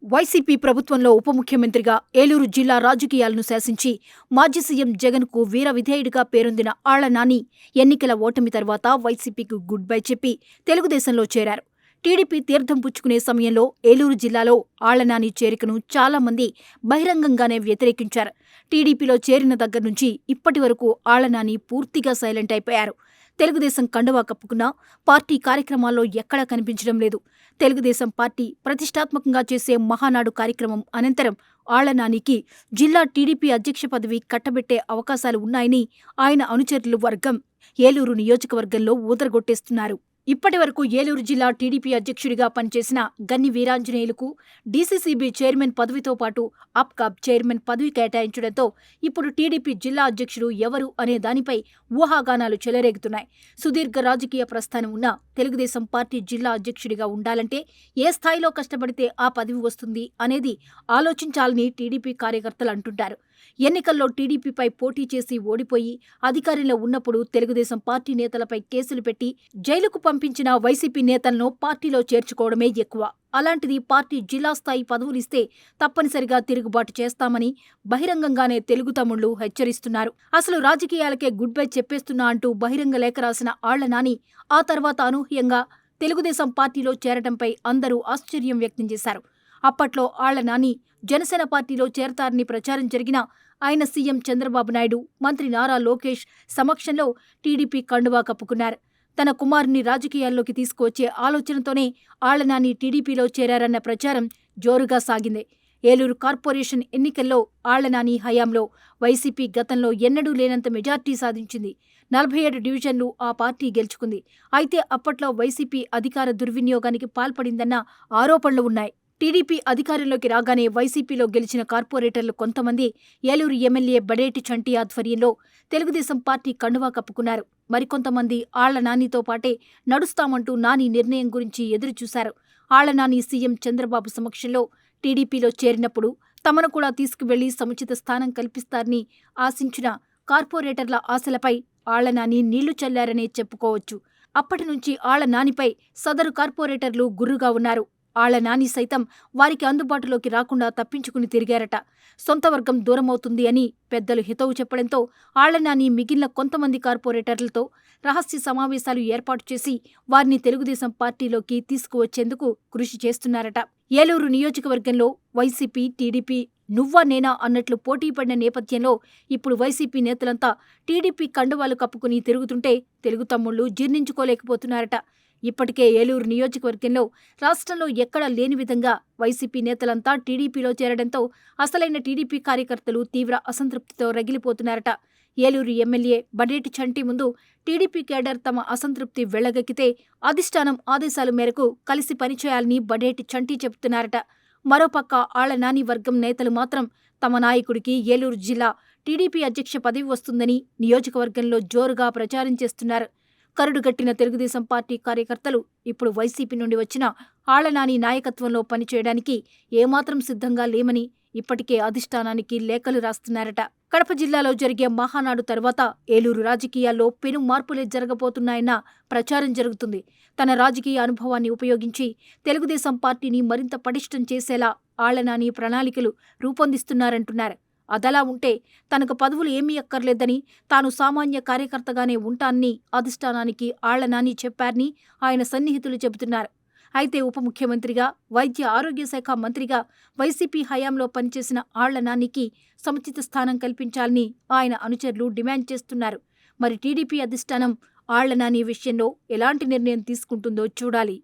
YCP ప్రభుత్వంలో ఉప ముఖ్యమంత్రిగా ఏలూరు జిల్లా రాజకీయాలను శాసించి మాజీ సీఎం జగన్కు వీర విధేయుడిగా పేరొందిన ఆళ్ల నాని ఎన్నికల ఓటమి తర్వాత వైసీపీకి గుడ్ బై చెప్పి తెలుగుదేశంలో చేరారు. టీడీపీ తీర్థం పుచ్చుకునే సమయంలో ఏలూరు జిల్లాలో ఆళ్ల నాని చేరికను చాలా మంది బహిరంగంగానే వ్యతిరేకించారు. టీడీపీలో చేరిన దగ్గర నుంచి ఇప్పటి వరకు ఆళ్ల నాని పూర్తిగా సైలెంట్ అయిపోయారు. తెలుగుదేశం కండువా కప్పుకున్నా పార్టీ కార్యక్రమాల్లో ఎక్కడా కనిపించడం లేదు. తెలుగుదేశం పార్టీ ప్రతిష్టాత్మకంగా చేసే మహానాడు కార్యక్రమం అనంతరం ఆళ్ల నానికి జిల్లా టీడీపీ అధ్యక్ష పదవి కట్టబెట్టే అవకాశాలు ఉన్నాయని ఆయన అనుచరుల వర్గం ఏలూరు నియోజకవర్గంలో ఊదరగొట్టేస్తున్నారు. ఇప్పటి వరకు ఏలూరు జిల్లా టీడీపీ అధ్యక్షుడిగా పనిచేసిన గన్ని వీరాంజనేయులకు డీసీసీబీ చైర్మన్ పదవితో పాటు అప్కాబ్ చైర్మన్ పదవి కేటాయించడంతో ఇప్పుడు టీడీపీ జిల్లా అధ్యక్షుడు ఎవరు అనే దానిపై ఊహాగానాలు చెలరేగుతున్నాయి. సుదీర్ఘ రాజకీయ ప్రస్థానం ఉన్న తెలుగుదేశం పార్టీ జిల్లా అధ్యక్షుడిగా ఉండాలంటే ఏ స్థాయిలో కష్టపడితే ఆ పదవి వస్తుంది అనేది ఆలోచించాలని టీడీపీ కార్యకర్తలు అంటుంటారు. ఎన్నికల్లో టీడీపీపై పోటీ చేసి ఓడిపోయి అధికారంలో ఉన్నప్పుడు తెలుగుదేశం పార్టీ నేతలపై కేసులు పెట్టి జైలుకు పంపించిన వైసీపీ నేతలను పార్టీలో చేర్చుకోవడమే ఎక్కువ. అలాంటిది పార్టీ జిల్లా స్థాయి పదవులిస్తే తప్పనిసరిగా తిరుగుబాటు చేస్తామని బహిరంగంగానే తెలుగు తమ్ముళ్లు హెచ్చరిస్తున్నారు. అసలు రాజకీయాలకే గుడ్ బై చెప్పేస్తున్నా అంటూ బహిరంగ లేఖ రాసిన ఆళ్ల నాని ఆ తర్వాత అనూహ్యంగా తెలుగుదేశం పార్టీలో చేరటంపై అందరూ ఆశ్చర్యం వ్యక్తం చేశారు. అప్పట్లో ఆళ్ల నాని జనసేన పార్టీలో చేరతారని ప్రచారం జరిగినా ఆయన సీఎం చంద్రబాబు నాయుడు, మంత్రి నారా లోకేష్ సమక్షంలో టీడీపీ కండువా కప్పుకున్నారు. తన కుమారుని రాజకీయాల్లోకి తీసుకువచ్చే ఆలోచనతోనే ఆళ్ల నాని టీడీపీలో చేరారన్న ప్రచారం జోరుగా సాగింది. ఏలూరు కార్పొరేషన్ ఎన్నికల్లో ఆళ్ల నాని హయాంలో వైసీపీ గతంలో ఎన్నడూ లేనంత మెజార్టీ సాధించింది. 47 డివిజన్లు ఆ పార్టీ గెలుచుకుంది. అయితే అప్పట్లో వైసీపీ అధికార దుర్వినియోగానికి పాల్పడిందన్న ఆరోపణలు ఉన్నాయి. టీడీపీ అధికారంలోకి రాగానే వైసీపీలో గెలిచిన కార్పొరేటర్లు కొంతమంది ఏలూరు ఎమ్మెల్యే బడేటి చంటి ఆధ్వర్యంలో తెలుగుదేశం పార్టీ కండువా కప్పుకున్నారు. మరికొంతమంది ఆళ్ల నానితో పాటే నడుస్తామంటూ నాని నిర్ణయం గురించి ఎదురుచూశారు. ఆళ్ల నాని సీఎం చంద్రబాబు సమక్షంలో టీడీపీలో చేరినప్పుడు తమను కూడా తీసుకువెళ్లి సముచిత స్థానం కల్పిస్తారని ఆశించిన కార్పొరేటర్ల ఆశలపై ఆళ్ల నాని నీళ్లు చల్లారనే చెప్పుకోవచ్చు. అప్పటి నుంచి ఆళ్ల నానిపై సదరు కార్పొరేటర్లు గుర్రుగా ఉన్నారు. ఆళ్ల నాని సైతం వారికి అందుబాటులోకి రాకుండా తప్పించుకుని తిరిగారట. సొంత వర్గం దూరమవుతుంది అని పెద్దలు హితవు చెప్పడంతో ఆళ్ల నాని మిగిలిన కొంతమంది కార్పొరేటర్లతో రహస్య సమావేశాలు ఏర్పాటు చేసి వారిని తెలుగుదేశం పార్టీలోకి తీసుకువచ్చేందుకు కృషి చేస్తున్నారట. ఏలూరు నియోజకవర్గంలో వైసీపీ, టీడీపీ నువ్వా నేనా అన్నట్లు పోటీ పడిన నేపథ్యంలో ఇప్పుడు వైసీపీ నేతలంతా టీడీపీ కండువాలు కప్పుకుని తిరుగుతుంటే తెలుగు తమ్ముళ్లు జీర్ణించుకోలేకపోతున్నారట. ఇప్పటికే ఏలూరు నియోజకవర్గంలో రాష్ట్రంలో ఎక్కడా లేని విధంగా వైసీపీ నేతలంతా టీడీపీలో చేరడంతో అసలైన టీడీపీ కార్యకర్తలు తీవ్ర అసంతృప్తితో రగిలిపోతున్నారట. ఏలూరు ఎమ్మెల్యే బడేటి చంటి ముందు టీడీపీ కేడర్ తమ అసంతృప్తి వెళ్లగక్కితే అధిష్టానం ఆదేశాల మేరకు కలిసి పనిచేయాలని బడేటి చంటి చెబుతున్నారట. మరోపక్క ఆళ్ల నాని వర్గం నేతలు మాత్రం తమ నాయకుడికి ఏలూరు జిల్లా టీడీపీ అధ్యక్ష పదవి వస్తుందని నియోజకవర్గంలో జోరుగా ప్రచారం చేస్తున్నారు. కరుడుగట్టిన తెలుగుదేశం పార్టీ కార్యకర్తలు ఇప్పుడు వైసీపీ నుండి వచ్చిన ఆళ్ల నాని నాయకత్వంలో పనిచేయడానికి ఏమాత్రం సిద్ధంగా లేమని ఇప్పటికే అధిష్టానానికి లేఖలు రాస్తున్నారట. కడప జిల్లాలో జరిగే మహానాడు తర్వాత ఏలూరు రాజకీయాల్లో పెను మార్పులే జరగబోతున్నాయన్న ప్రచారం జరుగుతుంది. తన రాజకీయ అనుభవాన్ని ఉపయోగించి తెలుగుదేశం పార్టీని మరింత పటిష్టం చేసేలా ఆళ్ల నాని ప్రణాళికలు రూపొందిస్తున్నారంటున్నారు. అదలా ఉంటే తనకు పదవులు ఏమీ అక్కర్లేదని, తాను సామాన్య కార్యకర్తగానే ఉంటానని అధిష్టానానికి ఆళ్ల నాని చెప్పారని ఆయన సన్నిహితులు చెబుతున్నారు. అయితే ఉప ముఖ్యమంత్రిగా, వైద్య ఆరోగ్య శాఖ మంత్రిగా వైసీపీ హయాంలో పనిచేసిన ఆళ్ల నానికి సముచిత స్థానం కల్పించాలని ఆయన అనుచరులు డిమాండ్ చేస్తున్నారు. మరి టీడీపీ అధిష్టానం ఆళ్ల నాని విషయంలో ఎలాంటి నిర్ణయం తీసుకుంటుందో చూడాలి.